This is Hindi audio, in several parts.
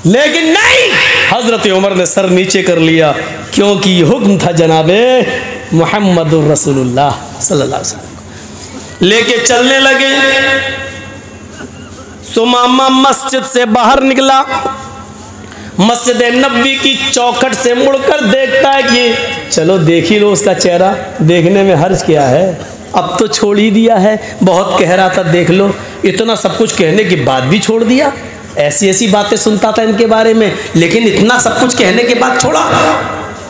लेकिन नहीं, हजरत उमर ने सर नीचे कर लिया, क्योंकि हुक्म था जनाबे मुहम्मदुर रसूलुल्लाह सल्लल्लाहु अलैहि वसल्लम। लेके चलने लगे। सुमामा मस्जिद से बाहर निकला, मस्जिद नबवी की चौखट से मुड़कर देखता है कि चलो देख ही लो उसका चेहरा, देखने में हर्ज क्या है, अब तो छोड़ ही दिया है, बहुत कह रहा था देख लो, इतना सब कुछ कहने के बाद भी छोड़ दिया। ऐसी ऐसी बातें सुनता था इनके बारे में, लेकिन इतना सब कुछ कहने के बाद छोड़ा।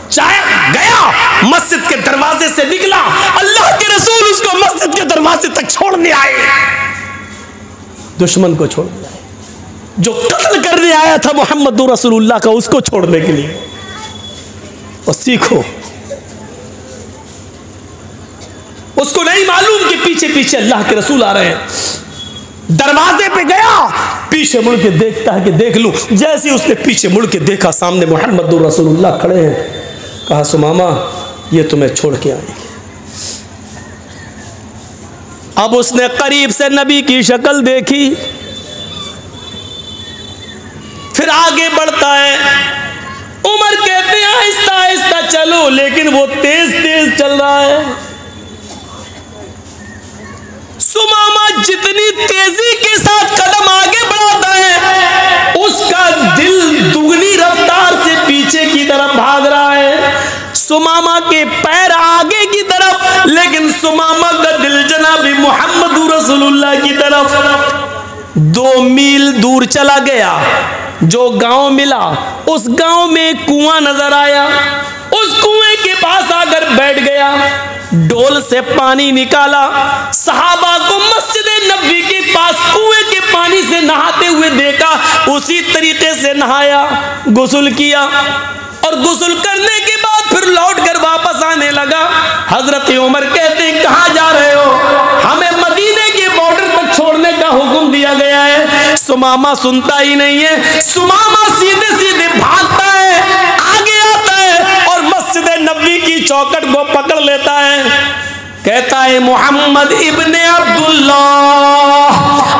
चाहे गया मस्जिद के दरवाजे से निकला, अल्लाह के रसूल उसको मस्जिद के दरवाजे तक छोड़ने आए, दुश्मन को छोड़ने आए, जो कत्ल करने आया था मोहम्मद रसूलुल्लाह का, उसको छोड़ने के लिए। और सीखो, उसको नहीं मालूम कि पीछे पीछे अल्लाह के रसूल आ रहे हैं। दरवाजे पे गया, पीछे मुड़ के देखता है कि देख लूं। जैसे उसने पीछे मुड़ के देखा, सामने मोहम्मद रसूलुल्लाह खड़े हैं। कहा सुमामा ये तुम्हें छोड़ के आएंगे। अब उसने करीब से नबी की शक्ल देखी, फिर आगे बढ़ता है। उमर कहते हैं आहिस्ता आहिस्ता चलो, लेकिन वो तेज तेज चल रहा है। सुमामा जितनी तेजी के साथ कदम आगे बढ़ाता है, उसका दिल दुगनी रफ्तार से पीछे की तरफ भाग रहा है। सुमामा के पैर आगे की तरफ, लेकिन सुमामा का दिल जनाबी मोहम्मद रसूलुल्लाह की तरफ। 2 मील दूर चला गया, जो गांव मिला, उस गांव में एक कुआं नजर आया। उस कुएं के पास आकर बैठ गया, डोल से पानी निकाला। सहाबा को मस्जिद नबवी के पास कुएं के पानी से नहाते हुए देखा, उसी तरीके से नहाया, गुस्ल किया, और गुस्ल करने के बाद फिर लौट कर वापस आने लगा। हजरत उमर कहते हैं कहां जा रहे हो? हमें मदीने के बॉर्डर तक छोड़ने का हुक्म दिया गया है। सुमामा सुनता ही नहीं है। सुमामा सीधे सीधे भागता है, आगे आता है और मस्जिद नबवी की चौखट को पकड़ लेता है। कहता है मोहम्मद इब्ने अब्दुल्लाह,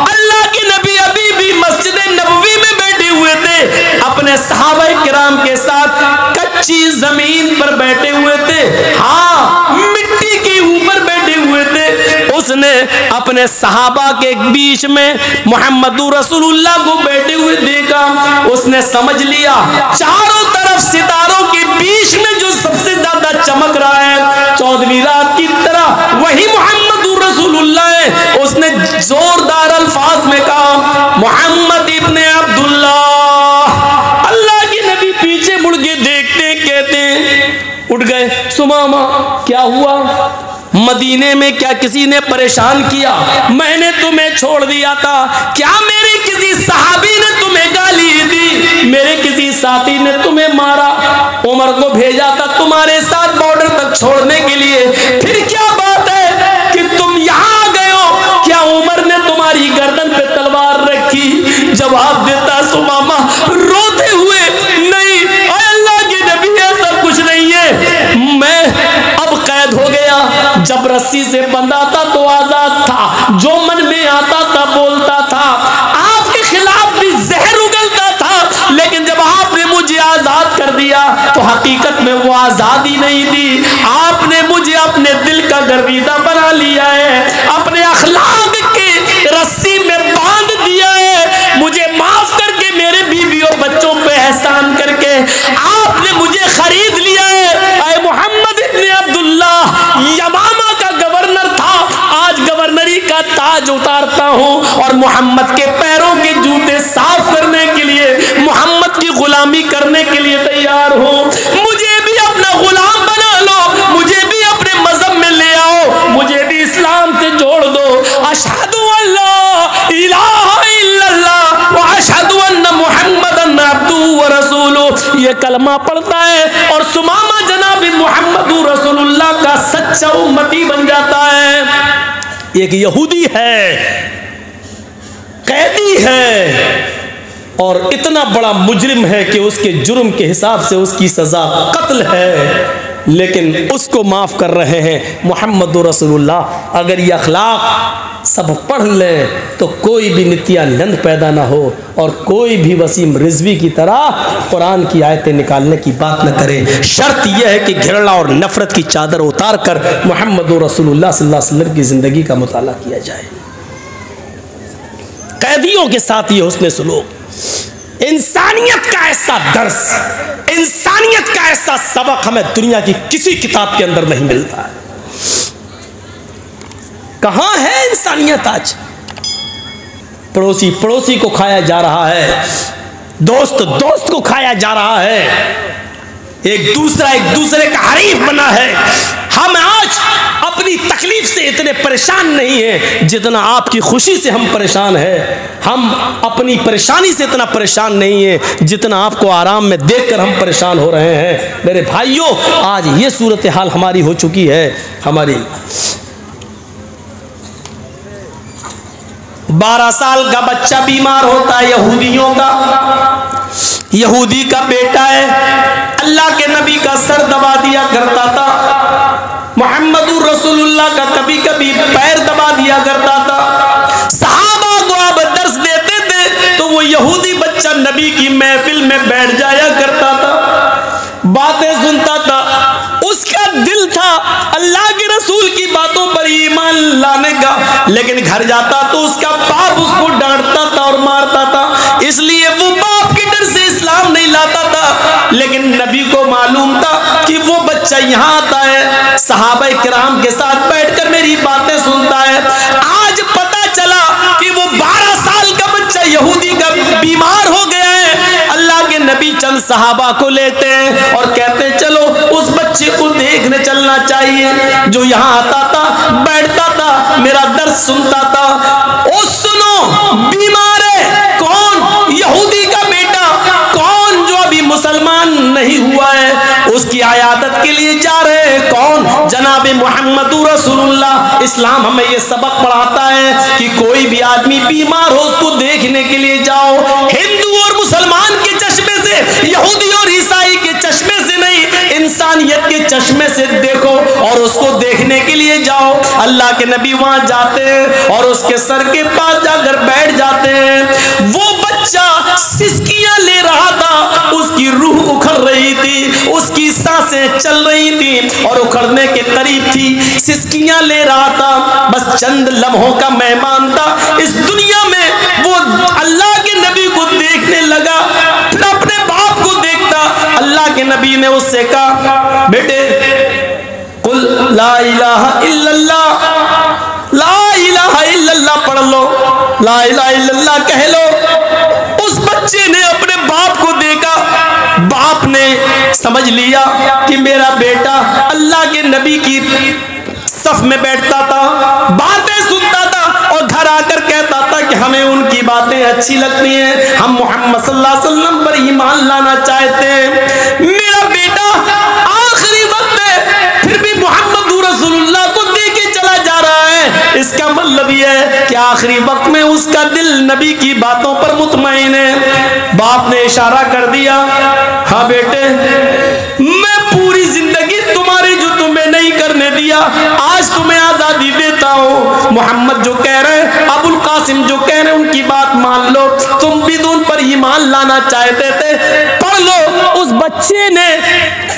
अल्लाह के नबी अभी भी मस्जिद नबवी में बैठे हुए थे, अपने सहाबाए किराम के साथ कच्ची जमीन पर बैठे हुए थे, हाँ मिट्टी के ऊपर बैठे हुए थे। उसने अपने सहाबा के बीच में मोहम्मद रसूलुल्लाह को बैठे हुए देखा। उसने समझ लिया चारों तरफ सितारों के बीच में जो सबसे ज्यादा चमक रहा है 14वीं रात की तरह, वही मोहम्मद रसूलुल्लाह है। उसने जोरदार अल्फाज में कहा मोहम्मद इब्ने अब्दुल्लाह। अल्लाह के नबी पीछे मुड़ के देखते कहते उठ गए। सुमामा क्या हुआ? मदीने में क्या किसी ने परेशान किया? मैंने तुम्हें छोड़ दिया था क्या? मेरे किसी सहाबी ने तुम्हें गाली दी? मेरे किसी साथी ने तुम्हें मारा? उमर को भेजा था तुम्हारे साथ बॉर्डर तक छोड़ने के लिए, फिर क्या बात है कि तुम यहाँ आ गए हो? क्या उमर ने तुम्हारी गर्दन पे तलवार रखी? जवाब देता सुमामा रोते हुए, नहीं अल्लाह के नबी ऐसा कुछ नहीं है, मैं अब कैद हो गया। जब रस्सी से बंधा था तो आजाद था, जो मन में आता था बोलता था, आपके खिलाफ भी जहर उगलता था, लेकिन जब आपने मुझे आजाद कर दिया तो हकीकत में वो आजादी नहीं दी, आपने मुझे अपने दिल का गर्विदा बना लिया है, अपने अखलाक के रस्सी में बांध दिया है। मुझे माफ करके मेरे बीवी और बच्चों पे एहसान करके आपने मुझे खरीद लिया है। ऐ मोहम्मद इब्ने अब्दुल्लाह, यमामा का गवर्नर था, आज गवर्नरी का ताज उतारता हूं और मोहम्मद के पैरों के जूते साफ करने के लिए, मोहम्मद की गुलामी करने के लिए तैयार हूं। मुझे भी अपना गुलाम बना लो, मुझे भी अपने मजहब में ले आओ, मुझे भी इस्लाम से जोड़ दो। अशहदु अल्ला इलाहा इल्लल्लाह व अशहदु अन्ना मुहम्मदन अब्दुहु व रसूलुहु, ये कलमा पढ़ता है और सुमामा जनाब मोहम्मद रसूलुल्लाह का सच्चा उम्मती बन जाता है। एक यहूदी है, कैदी है और इतना बड़ा मुजरिम है कि उसके जुर्म के हिसाब से उसकी सजा कत्ल है। लेकिन उसको माफ़ कर रहे हैं मोहम्मद रसूलुल्लाह। अगर ये अखलाक सब पढ़ लें तो कोई भी नित्यानंद पैदा ना हो और कोई भी वसीम रिजवी की तरह कुरान की आयतें निकालने की बात न करे। शर्त यह है कि घृणा और नफरत की चादर उतार कर मोहम्मद रसूलुल्लाह सल्लल्लाहु अलैहि वसल्लम की ज़िंदगी का मुताला किया जाए। कैदियों के साथ ये हुस्न सलूक, इंसानियत का ऐसा दर्स, इंसानियत का ऐसा सबक हमें दुनिया की किसी किताब के अंदर नहीं मिलता है। कहां है इंसानियत आज? पड़ोसी पड़ोसी को खाया जा रहा है, दोस्त दोस्त को खाया जा रहा है, एक दूसरे का हरीफ बना है। हम आज अपनी तकलीफ से इतने परेशान नहीं हैं जितना आपकी खुशी से हम परेशान हैं। हम अपनी परेशानी से इतना परेशान नहीं है जितना आपको आराम में देखकर हम परेशान हो रहे हैं। मेरे भाइयों, आज ये सूरत हाल हमारी हो चुकी है। हमारी 12 साल का बच्चा बीमार होता है, यहूदियों का, यहूदी का बेटा है, अल्लाह के नबी का सर दबा दिया करता था, मोहम्मदुर रसूलुल्लाह का कभी कभी पैर दबा दिया करता था। सहाबा को आप दर्स देते थे तो वो यहूदी बच्चा नबी की महफिल में बैठ जाया करता था, बातें सुनता था। उसका दिल था अल्लाह के रसूल की बातों पर ईमान लाने का, लेकिन घर जाता तो उसका बाप उसको डांटता था और मारता था, इसलिए वो बाप के डर से इस्लाम नहीं लाता था। लेकिन नबी को मालूम था कि वो बच्चा यहाँ आता है, सहाबा किराम के साथ बैठकर मेरी बातें सुनता है। आज पता चला कि वो 12 साल का बच्चा यहूदी का बीमार हो गया है। अल्लाह के नबी चंद सहाबा को लेते हैं और कहते हैं चलो उस बच्चे को देखने चलना चाहिए जो यहाँ आता था, बैठता था, मेरा दर्द सुनता था। ओ सुनो, बीमार है कौन? यहूदी का बेटा। कौन? जो अभी मुसलमान नहीं हुआ है, उसकी आयादत के लिए जा रहे हैं। कौन? जनाब मोहम्मद रसूलुल्लाह। इस्लाम हमें ये सबक पढ़ाता है कि कोई भी आदमी बीमार हो उसको देखने के लिए जाओ। हिंदू और मुसलमान के चश्मे से, यहूदी और ईसाई के चश्मे से नहीं, इंसानियत के चश्मे से देखो और उसको देखने के लिए जाओ। अल्लाह के नबी वहां जाते हैं और उसके सर के पास जाकर बैठ जाते हैं। वो बच्चा सिसकियां ले रहा था, उसकी रूह उखड़ रही थी, उसकी सांसें चल रही थी और उखड़ने के करीब थी, सिसकियां ले रहा था। बस चंद लम्हों का मेहमान था इस दुनिया में। वो अल्लाह के नबी को देखने लगा, फिर अपने बाप को देखता। अल्लाह के नबी ने उससे कहा, बेटे कुल ला इलाहा इल्लल्लाह, ला इलाहा इल्लल्लाह पढ़ लो, ला इलाहा इल्लल्लाह कह लो। उस बच्चे ने अपने बाप को देखा, बाप ने समझ लिया कि मेरा बेटा अल्लाह के नबी की सफ में बैठता था, बातें सुनता था और घर आकर कहता था कि हमें उनकी बातें अच्छी लगती हैं, हम मोहम्मद सल्लल्लाहु अलैहि वसल्लम पर ईमान लाना चाहते हैं। मेरा बेटा आखिरी वक्त है फिर भी मोहम्मद रसूलुल्लाह को देके चला जा रहा है। इसका मतलब यह है कि आखिरी वक्त में उसका दिल नबी की बातों पर मुतमईन है। बाप ने इशारा कर दिया, हाँ बेटे, मैं पूरी जिंदगी तुम्हारी जो तुम्हें नहीं करने दिया, आज तुम्हें आजादी देता हूँ। मोहम्मद जो कह रहे हैं, अबुल कासिम जो कह रहे हैं, उनकी बात मान लो। तुम भी तो उन पर ईमान लाना चाहते थे, पढ़ लो। उस बच्चे ने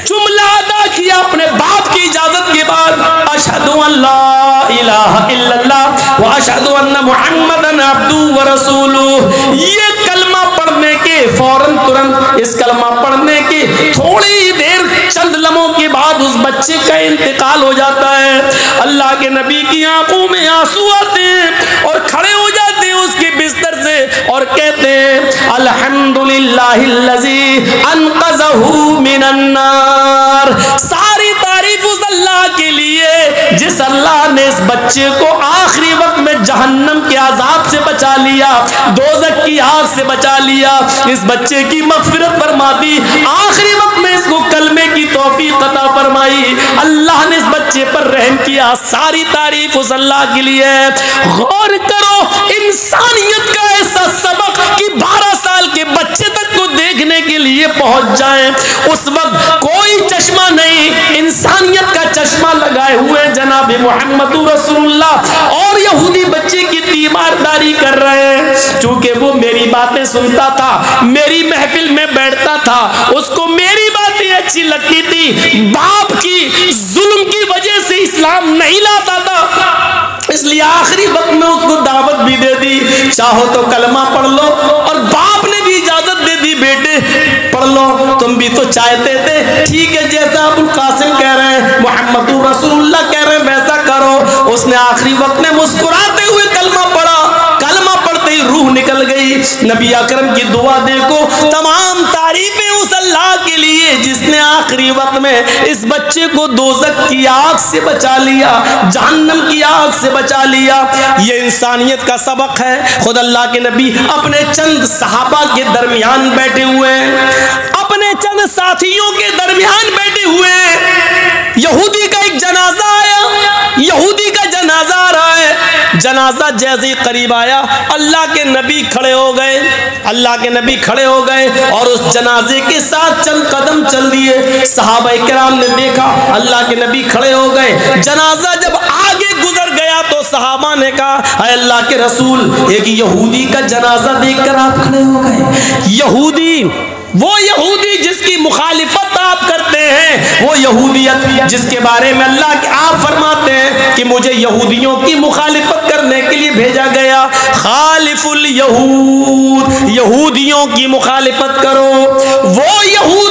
जुमला अदा किया अपने बाप की इजाजत के बाद, अशहदु अल्ला इलाहा इल्लल्लाह व अशहदु अन्ना मुहम्मदन अब्दुहु व रसूलुहु। ये कलमा पढ़ने के फौरन तुरंत, इस कलमा पढ़ने के थोड़ी देर चंद लम्हों के बाद उस बच्चे का इंतकाल हो जाता है। अल्लाह के नबी की आंखों में आंसू आते हैं और खड़े हो जाते हैं उसके बिस्तर से और कहते हैं अल्हम्दुलिल्लाहिल्लज़ी अनक़ज़हु मिनन नार। सारी तारीफ उस अल्लाह के लिए जिस अल्लाह ने इस बच्चे को आखिरी वक्त में जहन्नम के अजाब से बचा लिया, दोज़ख की आग से बचा लिया, इस बच्चे की मग़फ़िरत फरमा दी, आखिरी वक्त में इसको कलमे की तौफीक अता फरमाई। अल्लाह ने इस बच्चे पर रहम किया। सारी तारीफ उस अल्लाह के लिए। गौर करो, इंसानियत का ऐसा सबक कि 12 साल के बच्चे तक को देखने के लिए पहुंच जाए। उस वक्त कोई चश्मा नहीं, इंसान आए हुए जनाब मोहम्मद रसूलुल्लाह और यहूदी बच्चे की तीमारदारी कर रहे हैं। चूंकि वो मेरी बातें सुनता था, मेरी महफिल में बैठता था, उसको मेरी बातें अच्छी लगती थी, बाप की जुल्म की वजह से इस्लाम नहीं लाता था, इसलिए आखिरी वक्त में उसको दावत भी दे दी, चाहो तो कलमा पढ़ लो, और बाप ने भी इजाजत दे दी, बेटे पढ़ लो, तुम भी तो चाहते थे, ठीक है जैसा अबुल कासिम कह रहे हैं, मोहम्मद रसूलुल्लाह कह रहे हैं, वैसा करो। उसने आखिरी वक्त में मुस्कुराते हुए कलमा पढ़ा, कलमा पढ़ते ही रूह निकल गई। नबी अकरम की दुआ देखो, तमाम तारीफें उस अल्लाह के लिए जिसने आखिरी वक्त में इस बच्चे को दोज़ख की आग से बचा लिया, जहन्नम की आग से बचा लिया। ये इंसानियत का सबक है। खुद अल्लाह के नबी अपने चंद सहाबा के दरमियान बैठे हुए हैं, अपने चंद साथियों के दरमियान बैठे हुए हैं। यहूदी का एक जनाजा आया, यहूदी का जनाजा आ रहा है। जनाजा जैसे ही करीब आया, अल्लाह के नबी खड़े हो गए, अल्लाह के नबी खड़े हो गए और उस जनाजे के साथ चंद कदम चल दिए। सहाबा किराम ने देखा, अल्लाह के नबी खड़े हो गए। जनाजा जब आगे गुजर गया तो सहाबा ने कहा, अल्लाह के रसूल, एक यहूदी का जनाजा देखकर आप खड़े हो गए। यहूदी, वो यहूदी जिसकी मुखालिफत आप करते हैं, वो यहूदियत जिसके बारे में अल्लाह के आप फरमाते हैं कि मुझे यहूदियों की मुखालिफत करने के लिए भेजा गया। खालिफुल यहूद, यहूदियों की मुखालिफत करो। वो यहूद